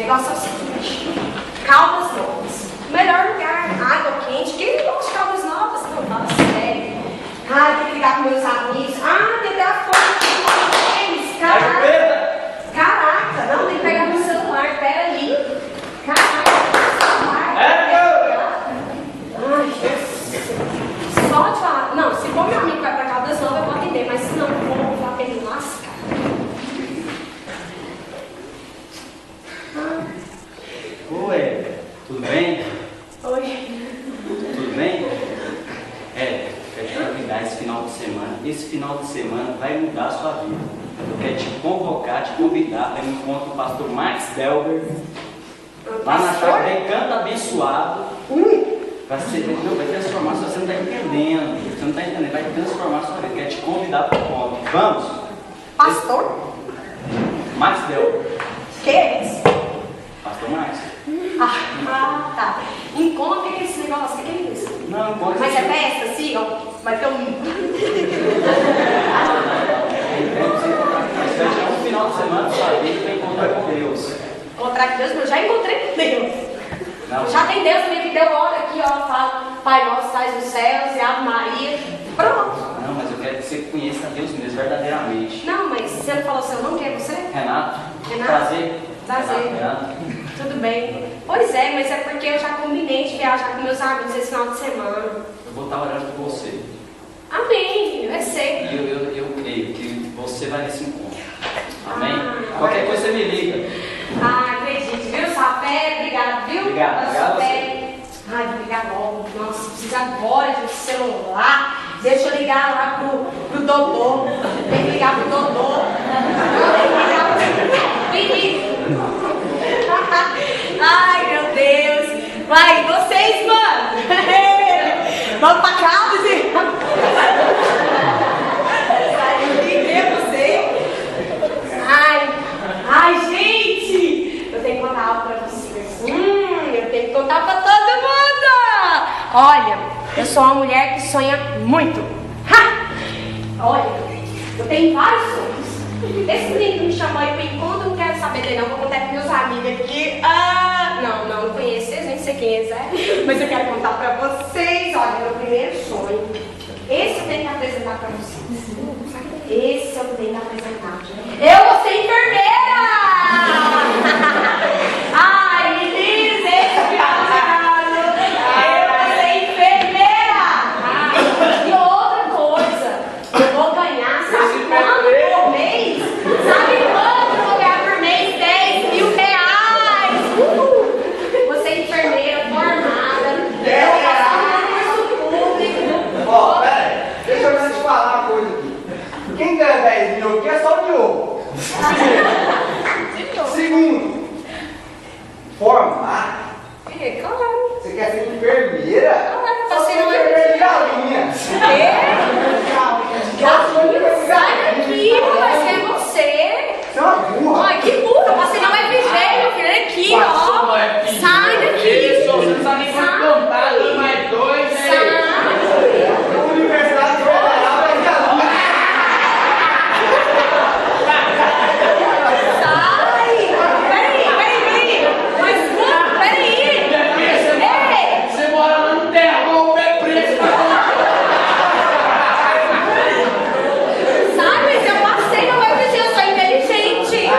negócio é o seguinte: Caldas Novas. Melhor lugar, água quente. Quem gosta de Caldas Novas? Não, fala sério. Ah, tem que ligar com meus amigos. Ah, tem que dar foto deles. Caraca, não, tem que pegar no celular. Pera aí. Caraca, ai, só te falar. Não, se for meu amigo vai pra Caldas Novas, eu vou atender, mas se não for, eu vou falar pra ele lascar. Oi, tudo bem? Oi. Tudo bem? Quero te convidar esse final de semana. Esse final de semana vai mudar a sua vida. Eu quero te convocar, te convidar para o encontro do pastor Max Delber, lá na chácara Recanto Abençoado. Vai transformar, se você não está entendendo. Você não está entendendo, vai transformar a sua vida. Quero te convidar para o encontro. Vamos? Pastor? Max Delber. Que é isso? Pastor Max. Ah, tá. Encontra esse negócio, o que é isso? Não, pode. Mas é festa, assim, ó. Vai ter um. No final de semana, sua vida vai encontrar com Deus. Encontrar com Deus, mas eu já encontrei com Deus. Não. Já tem Deus na minha vida, eu oro aqui, ó, falo, Pai nosso, estás nos céus, e Ave Maria. Pronto. Não, mas eu quero que você conheça Deus mesmo, verdadeiramente. Não, mas você não falou seu nome, quem é você? Renato. Prazer. Renato. Tudo bem. Pois é, mas é porque eu já combinei de viajar com meus amigos esse final de semana. Eu vou estar orando por você. Amém, eu sei. E eu creio que você vai nesse encontro. Amém? Qualquer coisa você me liga. Acredite, viu, Sapé? Obrigado, viu? Obrigado Sapé. Ai, vou ligar logo. Nossa, precisa agora de um celular. Deixa eu ligar lá pro Dodô. Tem que ligar pro Dodô. Tem que ligar pro Vinícius. Ai, meu Deus. Vai, vocês, mano. Vamos pra casa, gente. Ai, gente! Eu tenho que contar algo pra vocês. Eu tenho que contar pra todo mundo! Olha, eu sou uma mulher que sonha muito. Ha! Olha, eu tenho vários sonhos. Esse menino que me chamou aí pro encontro, eu não quero saber dele, não. Vou contar com meus amigos aqui. Não conheço vocês, nem sei quem eles é. Mas eu quero contar pra vocês. Olha, meu primeiro sonho. Esse eu tenho que apresentar pra vocês. Esse eu tenho que apresentar. Eu vou ser enfermeira! Ai, meninos, esse que eu vou ser enfermeira! E outra coisa, eu vou ganhar, sabe quanto por mês? Sabe quanto eu vou ganhar por mês? 10 mil reais! Vou ser enfermeira formada. Eu vou passar no concurso público. Ó, pera, deixa eu te falar uma coisa aqui. Quem ganha 10 mil aqui é só o Diogo. Segundo, formar. Claro. Você quer ser enfermeira? Claro, Você não é enfermeira de galinha. Sai daqui, mas quem é você? Você é uma burra. Ai, que burra, você não é FG, meu filho, olha aqui, ó. Sai daqui. Você não sabe nem quanto contar, mais dois, né? A Universidade Federal é de galinha. Você mora lá no terra, o pé preso pra Sabe, mas eu passei no FG, eu sou inteligente. Eu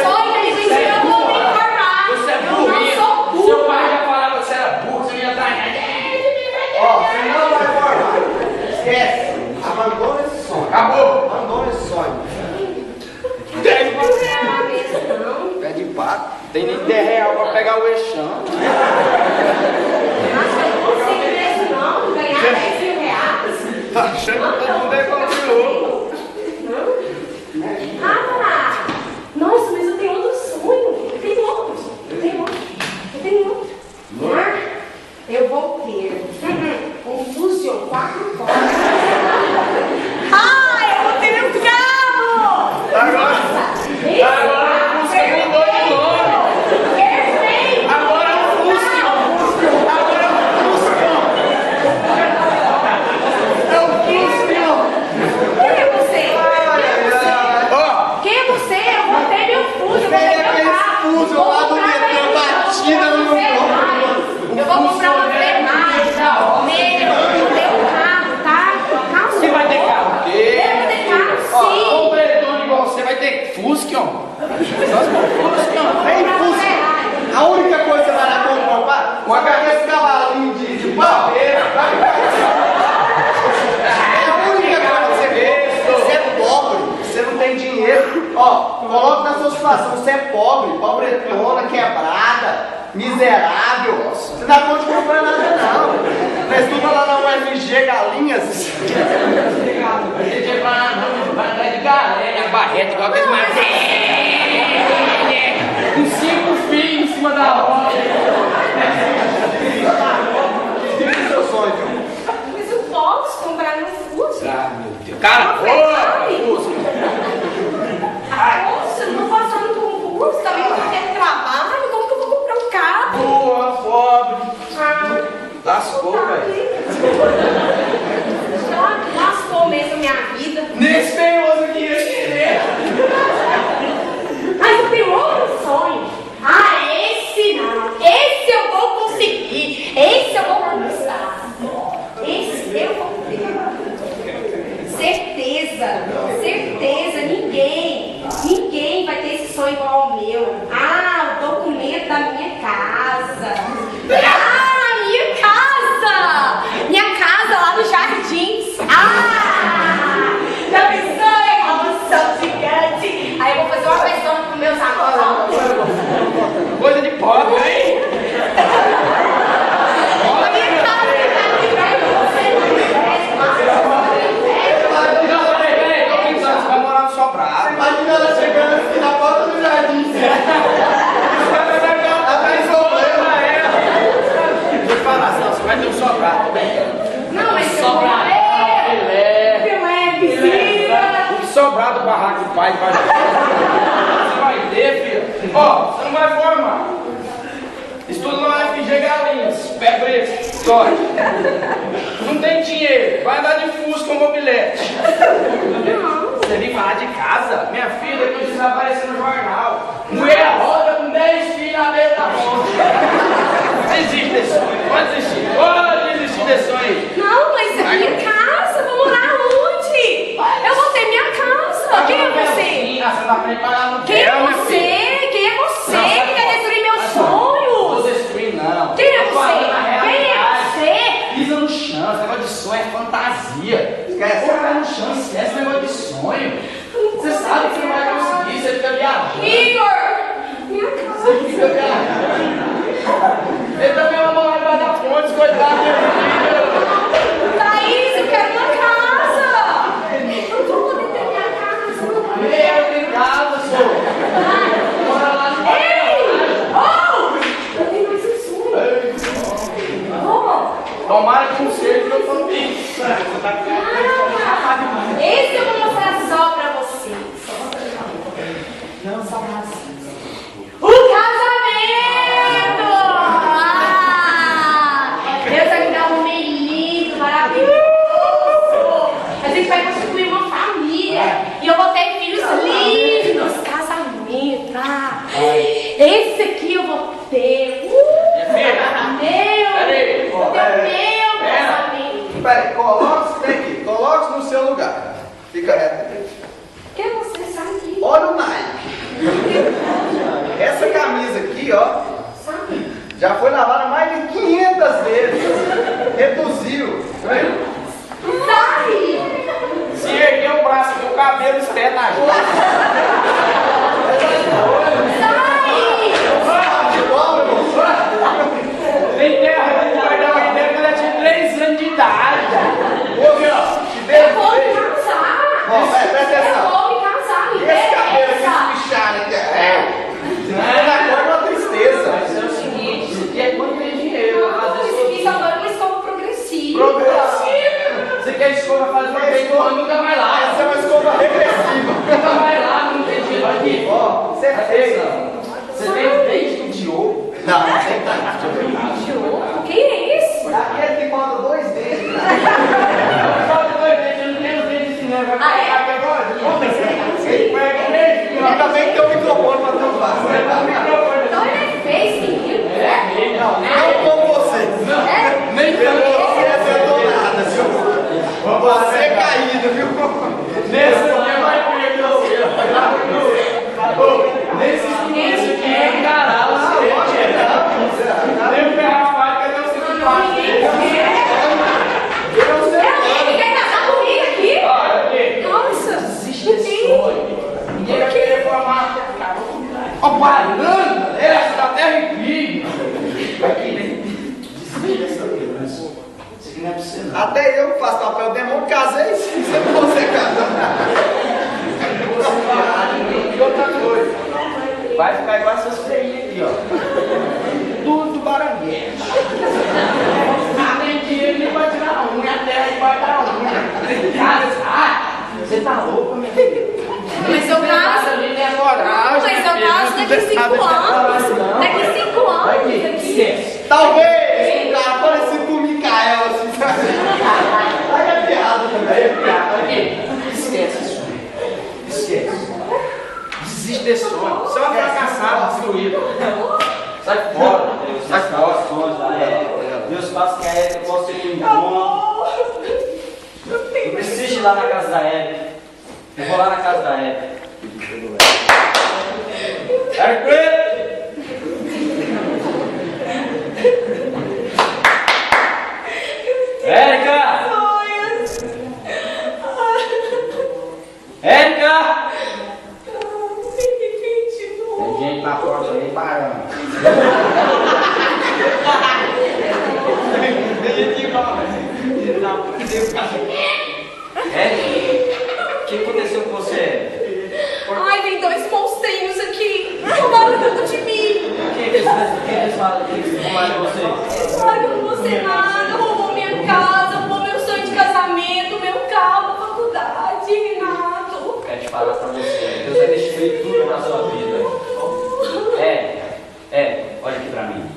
sou inteligente, eu vou me informar. Você é Eu não burrinho. sou burra. Seu pai já falava que você era burro, você não ia dar nada. Ó, você não vai formar. Esquece. Abandona esse sonho. Acabou. Abandona esse sonho. Não. Pé de pato. Tem nem 10 reais pra pegar o eixão. Nossa, eu não consigo isso não, ganhar 10 mil reais. Tá achando que todo mundo é igual. Nossa, mas eu tenho outro sonho. Eu tenho outro. Eu vou ter um Fusion 4 portas. Eu vou ter um carro! Agora você mudou de nome. Perfeito! Agora é um Fusca. homem. Só as culturas que não. É impulso. A única coisa que você vai na conta comprar, uma cabeça de cavalinho de pau. É a única coisa que você vê. Você é pobre, você não tem dinheiro. Ó, coloca na sua situação, você é pobre, pobretona, quebrada, miserável. Você não dá conta de comprar nada, não. Você estuda lá na UFG Galinhas. Você vai andar de galinha, barreta, igual aqueles mais. Com 5 filhos em cima da roda. Diga o seu sonho, viu? Mas eu posso comprar no Fusca. Ah, meu Deus. Cara, Poxa, eu não tô passando por um curso, também não tô tendo trabalho, como que eu vou comprar um carro? porra, pobre. Ah, Lascou, velho. já lascou mesmo a minha vida. Nesse feioso aqui ia querer. Mas eu tenho outro sonho. Ah, esse não. Esse eu vou conseguir. Esse eu vou conquistar. Esse eu vou ter. Certeza. Certeza. Ninguém vai ter esse sonho igual ao meu. Ah, o documento da minha casa. Ah, minha casa. Minha casa lá no Jardins. Ah, já pensou? É uma mansão gigante. Aí eu vou fazer uma festona com meus amigos. Coisa de pobre, hein? Minha casa que vai Peraí, tô pensando, você vai morar no Sobrado. Imagina ela chegando aqui na porta do jardim. Você vai ter um Sobrado, bem. Não, mas Sobrado, piscina. O que sobrar do barraco do pai vai você vai ter, filho. Ó, você não vai formar. Estuda no UFG Galinhas, pé preto, sorte. Não tem dinheiro, vai andar de Fusca com mobilete. Você vem falar de casa? Minha filha, que precisa aparecer no jornal. Mulher roda com 10 filhos na beira da ponte. Desiste desse sonho, pode desistir. Pode desistir desse sonho aí. Não, mas é minha casa. Vou morar onde? Eu vou ter minha casa. Quem é você? Você não vai preparar no Quem é você? Quem é você que quer destruir meus Não sonhos? vou destruir, não. Quem é Tô falando você? a Quem é realidade. você? Pisa no chão, esse negócio de sonho é fantasia. Esquece. Pô, vai no chão, esquece esse negócio de sonho. Você sabe que você não vai conseguir, você fica viajando. Igor! Minha Você casa. fica viajando. Ele também vai morar debaixo da ponte, coitado do filho. Thaís, eu quero uma casa. Eu não vou poder ter minha casa. Eu tenho casa, senhor. Mora lá no Ei! Oh! Eu tenho mais um sonho. Oh! Tomara que não seja que eu tô bem. Esse eu vou mostrar só pra vocês. Não, só pra vocês. O casamento! Deus vai me dar um homem lindo, maravilhoso. A gente vai constituir uma família. E eu vou ter filhos lindos. Casamento. Esse aqui eu vou ter. Peraí. Eu tenho meu casamento. Peraí, coloque isso daqui. Coloque isso no seu lugar. Fica reto. Quem você sabe? Olha o Nike. Essa camisa aqui, ó, Sabe? já foi lavada mais de 500 vezes. Reduziu. Tá vendo? Sai! Se erguer o braço aqui, o cabelo espeta a gente. Sai! De bola, irmão. Tem terra que vai dar uma ideia quando ela tinha 3 anos de idade. Ô, meu, que Eu vou me beleza. casar! Ó, presta Eu atenção. vou me casar, me Esse cabelo aqui interessa! espichado aqui é. Na cor é uma tristeza. Mas é o seguinte, isso aqui é quando tem dinheiro pra fazer Esse isso. piso agora é uma escova progressiva. Progressivo. Você quer escova fazer uma vez no ano, nunca vai lá. Essa é uma escova regressiva. Nunca vai lá, não tem dinheiro aqui. Ó, você é feio. Você tem dente de ouro. Não, não tem nada. Diogo, quem é esse? Aqui é que falta 2 dedos. Falta 2 dentes, eu não tenho os dentes de cinema. Vai Ah, é? pegar aqui agora? Ele pega mesmo. E também tem um microfone pra tampar. Então ele é feio, esse menino. Não com você. É? Nem Você tanto. é donada, viu? Você é caído, viu? Nesse aqui vai perder o seu. ninguém Esse aqui é quer. encarar você. Nem o Ferrafai, cadê o segundo passo? Ninguém quer. Alguém que quer casar comigo aqui? Olha aqui. Nossa, Existe esse sonho. Ninguém vai querer formar. Ó, banana, essa da terra em vivo. Aqui, né? Desiste dessa criança. Isso aqui não é pra você, não. Até eu que faço papel demônio, casei, se você não consegue casar. E outra coisa, vai ficar igual essas freiras aqui, ó. Tudo do barangueiro. Não tem dinheiro nem pra tirar a unha, a terra vai dar a unha. Cara, você tá louco, minha filha? Mas eu caso. Ali nem a coragem. Mas eu caso daqui 5 anos. Daqui 5 anos. Aqui, Daqui. esquece. Talvez um cara parecido com o Micael, assim, sabe? Aí é piada também. Aqui, esquece esse sonho. Esquece. Desiste desse sonho. Você é uma fracassada, destruída. Sai fora. Sai fora. Sonhos da Érica. Deus faz que a Érica possa ter um encontro. Eu preciso ir lá na casa da Érica. Eu vou lá na casa da Érica. Érica! Érica! Érica! Tem gente na porta aí parando. Érica, o que aconteceu com você? Ai, tem 2 monstrinhos aqui. Roubaram tudo de mim. O que eles falam? O que eles falaram de você? Ai, eu não vou ser nada. Roubou minha casa, roubou meu sonho de casamento, meu carro da faculdade, Renato. Quero te falar pra você. Deus vai destruir tudo na sua vida. Olha aqui pra mim.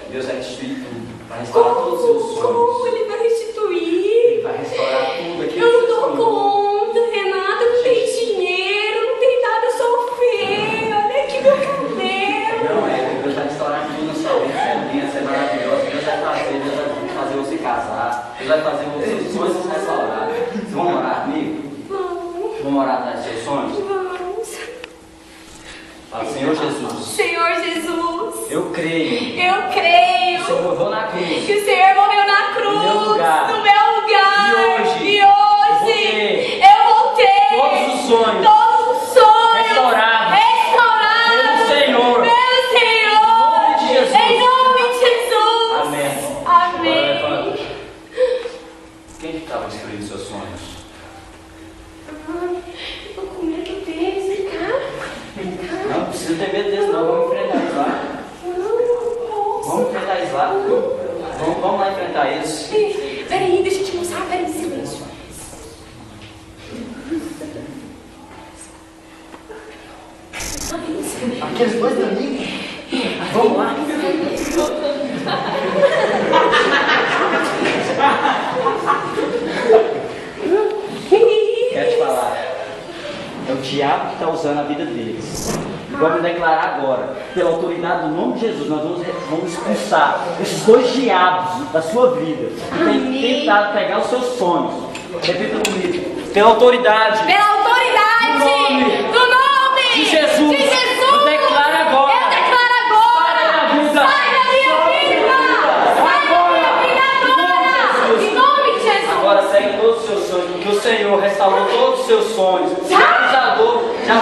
Deus vai destruir tudo. Vai restaurar todos os seus Como sonhos. ele vai restituir? Ele vai restaurar tudo aquilo Eu não que você dou sonhou. conta, Renato. Eu não tenho dinheiro, não tenho nada, eu sou feia. Olha aqui meu cabelo. Não, Deus vai restaurar tudo na sua vida. Você é linda, você é maravilhosa. Deus vai fazer você casar. Deus vai fazer os seus sonhos restaurados. Vocês vão morar comigo? Vamos, Vão morar atrás dos seus sonhos? vamos. Fala, Senhor Jesus, Senhor Jesus, eu creio. eu creio O Senhor morreu na cruz. que o Senhor morreu na cruz, No meu lugar. no meu lugar. E E hoje, hoje eu vou ter todos os sonhos todos os sonhos restaurados restaurados pelo Senhor. pelo Senhor. Em nome de Jesus. Em nome de Jesus. Amém. Amém. Agora levanta. Quem que estava destruindo seus sonhos? Ai, eu tô com medo deles, vem cá. Vem cá. Não precisa ter medo deles, não. Vamos enfrentar eles lá. Vamos enfrentar eles lá. Vamos lá enfrentar eles. Peraí, deixa eu te mostrar. Peraí, silêncio. Aqueles dois amigos. Vamos lá. Quero te falar. É o diabo que está usando a vida deles. Vamos declarar agora, pela autoridade do nome de Jesus, nós vamos expulsar esses 2 diabos da sua vida que têm tentado pegar os seus sonhos. Repita comigo. Pela autoridade Pela autoridade do nome de Jesus, eu declaro agora. Eu declaro agora. Sai da minha vida. Sai da minha vida. Sai da minha vida agora. Em nome de Jesus. Agora segue todos os seus sonhos, porque o Senhor restaurou todos os seus sonhos. Já usou, já